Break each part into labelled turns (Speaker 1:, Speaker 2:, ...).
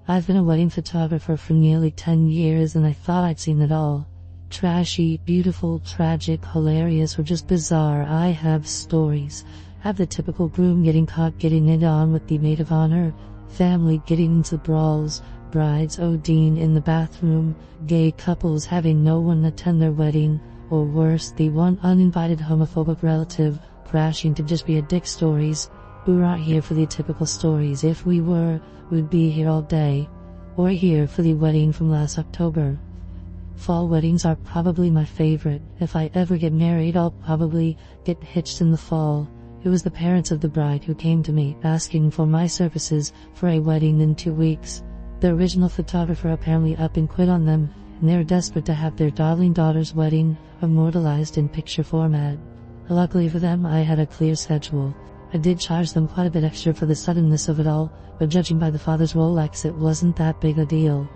Speaker 1: I've been a wedding photographer for nearly 10 years and I thought I'd seen it all. Trashy, beautiful, tragic, hilarious, or just bizarre. I have stories. I have the typical groom getting caught getting it on with the maid of honor, family getting into brawls, brides ODing in the bathroom, gay couples having no one attend their wedding, or worse, the one uninvited homophobic relative crashing to just be a dick stories. We're not here for the typical stories. If we were, we'd be here all day. We're here for the wedding from last October. Fall weddings are probably my favorite. If I ever get married, I'll probably get hitched in the fall. It was the parents of the bride who came to me asking for my services for a wedding in 2 weeks. The original photographer apparently up and quit on them, and they were desperate to have their darling daughter's wedding immortalized in picture format. Luckily for them, I had a clear schedule. I did charge them quite a bit extra for the suddenness of it all, but judging by the father's Rolex, it wasn't that big a deal.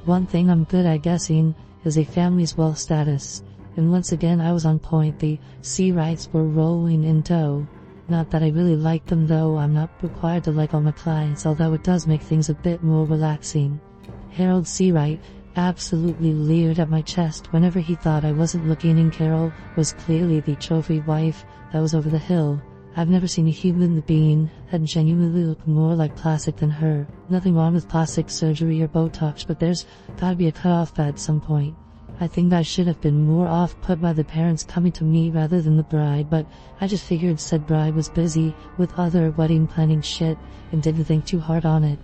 Speaker 1: One thing I'm good at guessing is a family's wealth status, and once again I was on point. The C rights were rolling in dough. Not that I really like them though. I'm not required to like all my clients, although it does make things a bit more relaxing. Harold Seawright absolutely leered at my chest whenever he thought I wasn't looking, and Carol was clearly the trophy wife that was over the hill. I've never seen a human being that genuinely looked more like plastic than her. Nothing wrong with plastic surgery or Botox, but there's gotta be a cutoff at some point. I think I should have been more off-put by the parents coming to me rather than the bride, but I just figured said bride was busy with other wedding planning shit and didn't think too hard on it.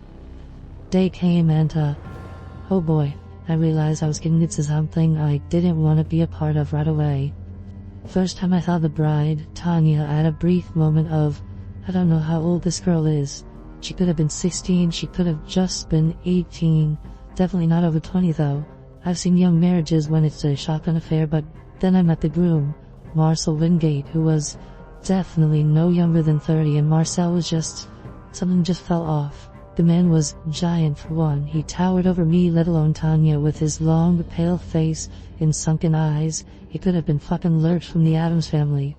Speaker 1: Day came and oh boy, I realized I was getting into something I didn't want to be a part of right away. First time I saw the bride, Tanya, I had a brief moment of, I don't know how old this girl is. She could have been 16, she could have just been 18, definitely not over 20 though. I've seen young marriages when it's a shotgun affair, but then I met the groom, Marcel Wingate, who was definitely no younger than 30, and Marcel was something just fell off. The man was giant for one. He towered over me, let alone Tanya, with his long, pale face and sunken eyes. He could have been fucking Lurch from the Addams Family.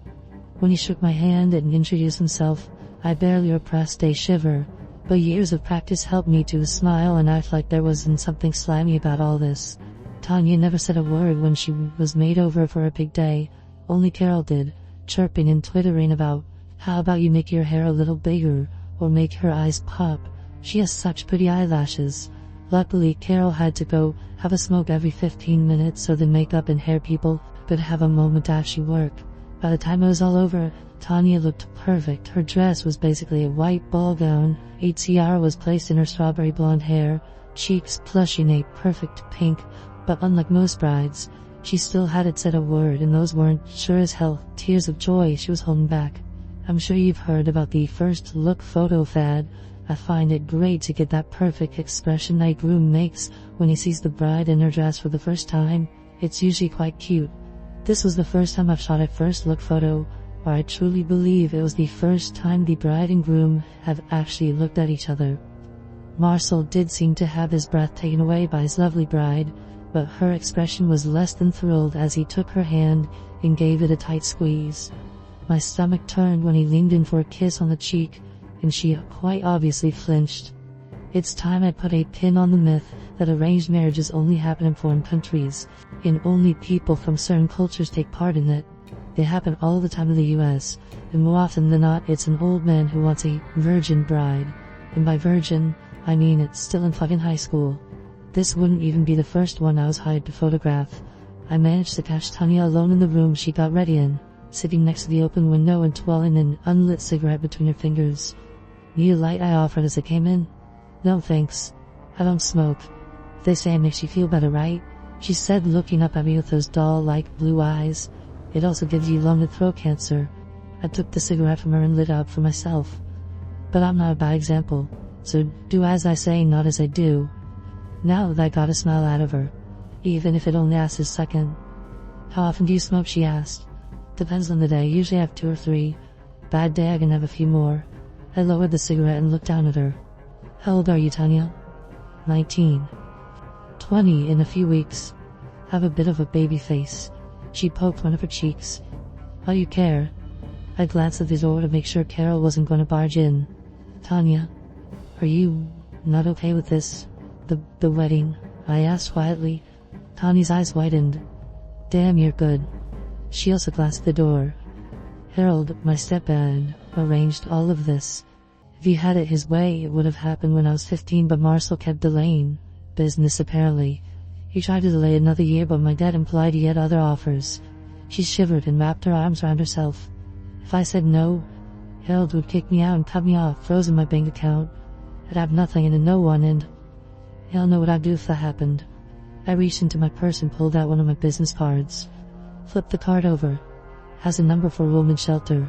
Speaker 1: When he shook my hand and introduced himself, I barely repressed a shiver, but years of practice helped me to smile and act like there wasn't something slimy about all this. Tanya never said a word when she was made over for a big day. Only Carol did, chirping and twittering about, how about you make your hair a little bigger, or make her eyes pop. She has such pretty eyelashes. Luckily, Carol had to go have a smoke every 15 minutes so the makeup and hair people could have a moment after work. By the time it was all over, Tanya looked perfect. Her dress was basically a white ball gown. A tiara was placed in her strawberry blonde hair, cheeks plushing a perfect pink, but unlike most brides, she still hadn't said a word, and those weren't sure as hell tears of joy she was holding back. I'm sure you've heard about the first look photo fad. I find it great to get that perfect expression a groom makes when he sees the bride in her dress for the first time. It's usually quite cute. This was the first time I've shot a first look photo, or I truly believe it was the first time the bride and groom have actually looked at each other. Marcel did seem to have his breath taken away by his lovely bride, but her expression was less than thrilled as he took her hand and gave it a tight squeeze. My stomach turned when he leaned in for a kiss on the cheek, and she quite obviously flinched. It's time I put a pin on the myth that arranged marriages only happen in foreign countries, and only people from certain cultures take part in it. They happen all the time in the US, and more often than not it's an old man who wants a virgin bride. And by virgin, I mean it's still in fucking high school. This wouldn't even be the first one I was hired to photograph. I managed to catch Tanya alone in the room she got ready in, sitting next to the open window and twirling an unlit cigarette between her fingers. Need a light, I offered as I came in. No thanks. I don't smoke. They say it makes you feel better, right? She said, looking up at me with those doll-like blue eyes. It also gives you lung and throat cancer. I took the cigarette from her and lit it up for myself. But I'm not a bad example, so do as I say, not as I do. Now that I got a smile out of her, even if it only lasts a second. How often do you smoke, she asked. Depends on the day, usually I have 2 or 3. Bad day I can have a few more. I lowered the cigarette and looked down at her. How old are you, Tanya? 19. 20 in a few weeks. Have a bit of a baby face. She poked one of her cheeks. How you care? I glanced at the door to make sure Carol wasn't going to barge in. Tanya, are you not okay with this? The wedding? I asked quietly. Tani's eyes widened. Damn, you're good. She also glanced at the door. Harold, my stepdad, arranged all of this. If he had it his way, it would have happened when I was 15, but Marcel kept delaying. Business, apparently. He tried to delay another year, but my dad implied he had other offers. She shivered and wrapped her arms around herself. If I said no, Harold would kick me out and cut me off, frozen my bank account. I'd have nothing and a no one, and he'll know what I'd do if that happened. I reached into my purse and pulled out one of my business cards. Flipped the card over. Has a number for a women's shelter.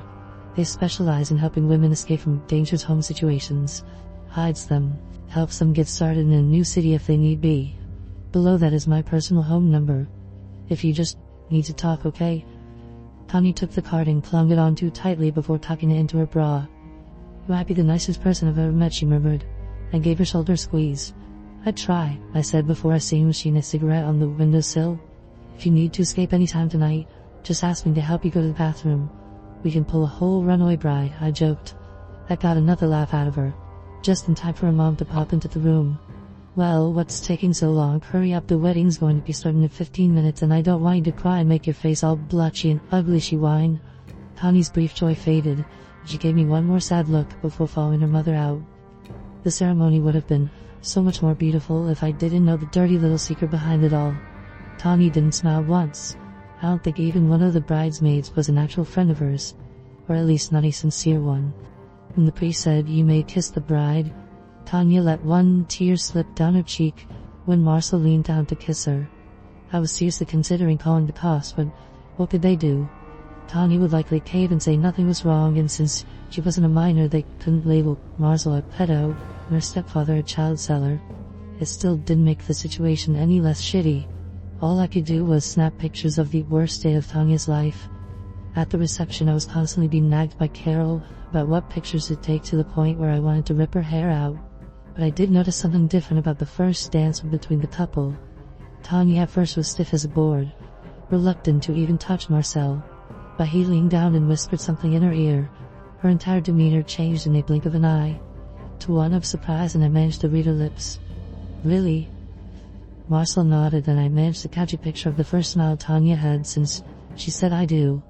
Speaker 1: They specialize in helping women escape from dangerous home situations. Hides them. Helps them get started in a new city if they need be. Below that is my personal home number. If you just need to talk, okay? Tani took the card and clung it on too tightly before tucking it into her bra. You might be the nicest person I've ever met, she murmured, and gave her shoulder a squeeze. I'd try, I said before I extinguishing a cigarette on the windowsill. If you need to escape any time tonight, just ask me to help you go to the bathroom. We can pull a whole runaway bride, I joked. That got another laugh out of her. Just in time for her mom to pop into the room. Well, what's taking so long? Hurry up, the wedding's going to be starting in 15 minutes and I don't want you to cry and make your face all blotchy and ugly, she whined. Tani's brief joy faded. She gave me one more sad look before following her mother out. The ceremony would have been so much more beautiful if I didn't know the dirty little secret behind it all. Tani didn't smile once. I don't think even one of the bridesmaids was an actual friend of hers, or at least not a sincere one. When the priest said, "You may kiss the bride," Tanya let one tear slip down her cheek when Marcel leaned down to kiss her. I was seriously considering calling the cops, but what could they do? Tanya would likely cave and say nothing was wrong, and since she wasn't a minor, they couldn't label Marcel a pedo and her stepfather a child seller. It still didn't make the situation any less shitty. All I could do was snap pictures of the worst day of Tanya's life. At the reception, I was constantly being nagged by Carol about what pictures to take, to the point where I wanted to rip her hair out. But I did notice something different about the first dance between the couple. Tanya at first was stiff as a board, reluctant to even touch Marcel. But he leaned down and whispered something in her ear. Her entire demeanor changed in a blink of an eye, to one of surprise, and I managed to read her lips. "Really?" Marcel nodded, and I managed to catch a picture of the first smile Tanya had since she said "I do."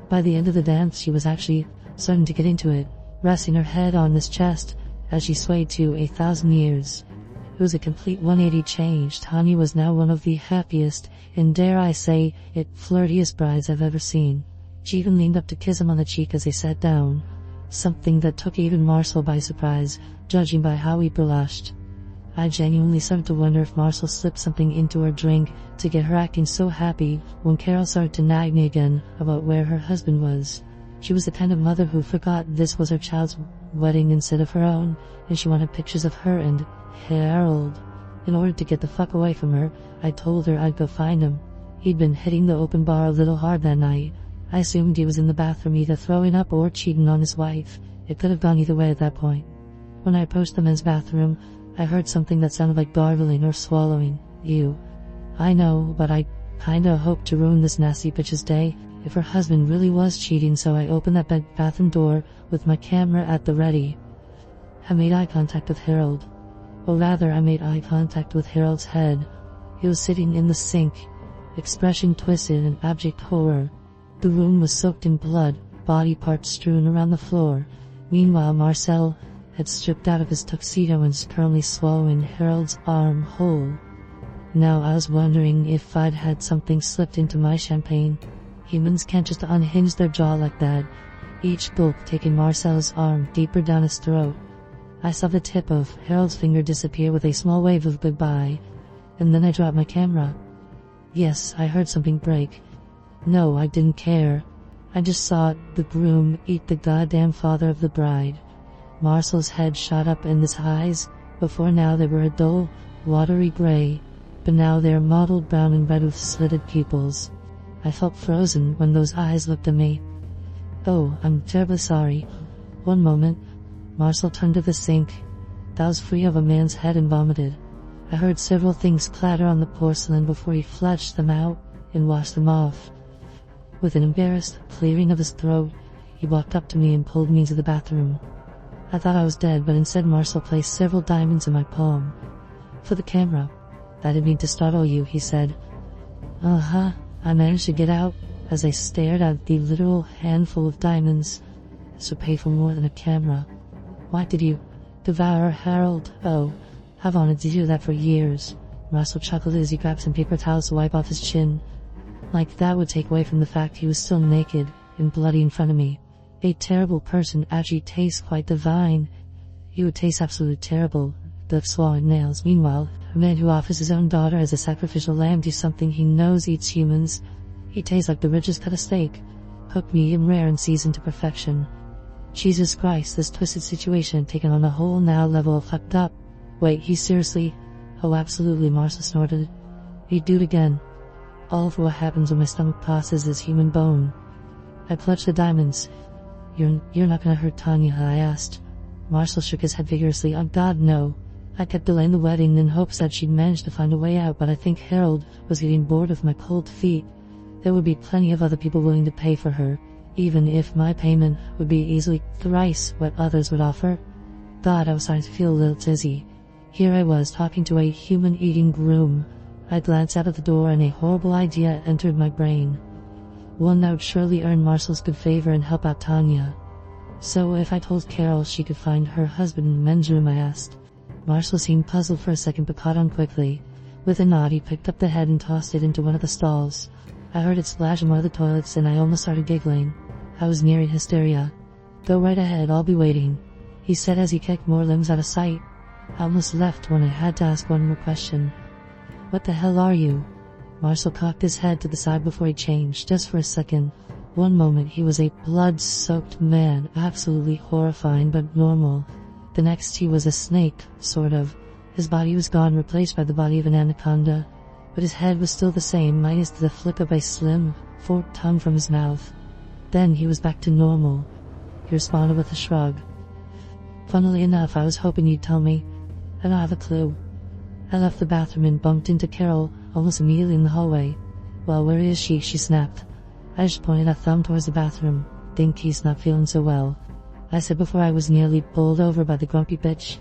Speaker 1: By the end of the dance, she was actually starting to get into it, resting her head on his chest as she swayed to "A Thousand Years." It was a complete 180 change. Tanya was now one of the happiest, and dare I say it, flirtiest brides I've ever seen. She even leaned up to kiss him on the cheek as they sat down, something that took even Marcel by surprise, judging by how he blushed. I genuinely started to wonder if Marcel slipped something into her drink to get her acting so happy when Carol started to nag me again about where her husband was. She was the kind of mother who forgot this was her child's wedding instead of her own, and she wanted pictures of her and Harold. In order to get the fuck away from her, I told her I'd go find him. He'd been hitting the open bar a little hard that night. I assumed he was in the bathroom either throwing up or cheating on his wife. It could have gone either way at that point. When I approached the men's bathroom, I heard something that sounded like gargling or swallowing. Ew. I know, but I kinda hoped to ruin this nasty bitch's day if her husband really was cheating, so I opened that bathroom door with my camera at the ready. I made eye contact with Harold. Or rather, I made eye contact with Harold's head. He was sitting in the sink, expression twisted in abject horror. The room was soaked in blood, body parts strewn around the floor. Meanwhile, Marcel had stripped out of his tuxedo and was currently swallowing Harold's arm whole. Now I was wondering if I'd had something slipped into my champagne. Humans can't just unhinge their jaw like that, each gulp taking Marcel's arm deeper down his throat. I saw the tip of Harold's finger disappear with a small wave of goodbye, and then I dropped my camera. Yes, I heard something break. No, I didn't care. I just saw the groom eat the goddamn father of the bride. Marcel's head shot up in his eyes. Before now they were a dull, watery gray, but now they are mottled brown and red with slitted pupils. I felt frozen when those eyes looked at me. "Oh, I'm terribly sorry." One moment, Marcel turned to the sink. That was free of a man's head and vomited. I heard several things clatter on the porcelain before he flushed them out and washed them off. With an embarrassed clearing of his throat, he walked up to me and pulled me into the bathroom. I thought I was dead, but instead Marcel placed several diamonds in my palm. for the camera. I didn't mean to startle you, he said. Uh-huh, I managed to get out as I stared at the literal handful of diamonds. So pay for more than a camera. Why did you devour Harold? Oh, I've wanted to do that for years. Marcel chuckled as he grabbed some paper towels to wipe off his chin. Like that would take away from the fact he was still naked and bloody in front of me. A terrible person actually tastes quite divine. He would taste absolutely terrible. The swollen nails. Meanwhile, a man who offers his own daughter as a sacrificial lamb to something he knows eats humans. He tastes like the richest cut of steak, cooked medium rare and seasoned to perfection. Jesus Christ, this twisted situation had taken on a whole now level of fucked up. Wait, he seriously? Oh, absolutely, Marcel snorted. He'd do it again. All of what happens when my stomach passes is human bone. I clutched the diamonds. You're not gonna hurt Tanya, I asked. Marcel shook his head vigorously. Oh God, no. I kept delaying the wedding in hopes that she'd manage to find a way out, but I think Harold was getting bored of my cold feet. There would be plenty of other people willing to pay for her, even if my payment would be easily thrice what others would offer. God, I was starting to feel a little dizzy. Here I was talking to a human-eating groom. I glanced out of the door and a horrible idea entered my brain. One that would surely earn Marcel's good favor and help out Tanya. So if I told Carol she could find her husband in the men's room, I asked. Marcel seemed puzzled for a second but caught on quickly. With a nod, he picked up the head and tossed it into one of the stalls. I heard it splash in one of the toilets and I almost started giggling. I was nearing hysteria. Go right ahead, I'll be waiting, he said as he kicked more limbs out of sight. I almost left when I had to ask one more question. What the hell are you? Marcel cocked his head to the side before he changed, just for a second. One moment he was a blood-soaked man, absolutely horrifying but normal. The next he was a snake, sort of. His body was gone, replaced by the body of an anaconda. But his head was still the same, minus the flick of a slim, forked tongue from his mouth. Then he was back to normal. He responded with a shrug. Funnily enough, I was hoping you'd tell me. I don't have a clue. I left the bathroom and bumped into Carol almost immediately in the hallway. Well, where is she? She snapped. I just pointed a thumb towards the bathroom. Think he's not feeling so well, I said before I was nearly bowled over by the grumpy bitch.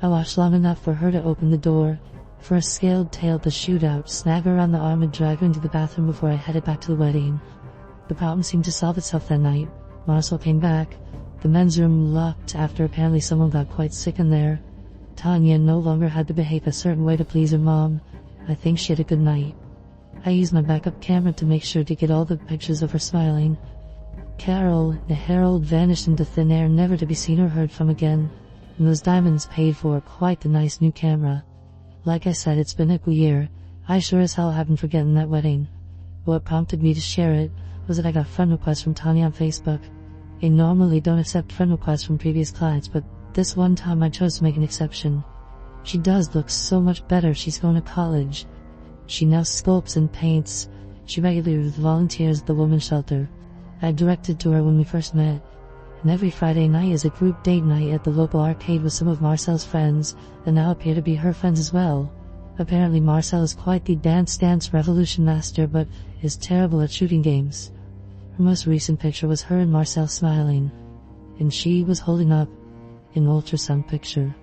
Speaker 1: I watched long enough for her to open the door, for a scaled tail to shoot out, snag her around the arm and drag her into the bathroom before I headed back to the wedding. The problem seemed to solve itself that night. Marcel came back. The men's room locked after apparently someone got quite sick in there. Tanya no longer had to behave a certain way to please her mom. I think she had a good night. I used my backup camera to make sure to get all the pictures of her smiling. Carol, the Harold vanished into thin air, never to be seen or heard from again. And those diamonds paid for quite the nice new camera. Like I said, it's been a year. I sure as hell haven't forgotten that wedding. What prompted me to share it was that I got friend requests from Tanya on Facebook. I normally don't accept friend requests from previous clients, but this one time I chose to make an exception. She does look so much better. She's going to college. She now sculpts and paints. She regularly volunteers at the women's shelter. I directed to her when we first met. And every Friday night is a group date night at the local arcade with some of Marcel's friends, that now appear to be her friends as well. Apparently Marcel is quite the dance revolution master, but is terrible at shooting games. Her most recent picture was her and Marcel smiling, and she was holding up an ultrasound picture.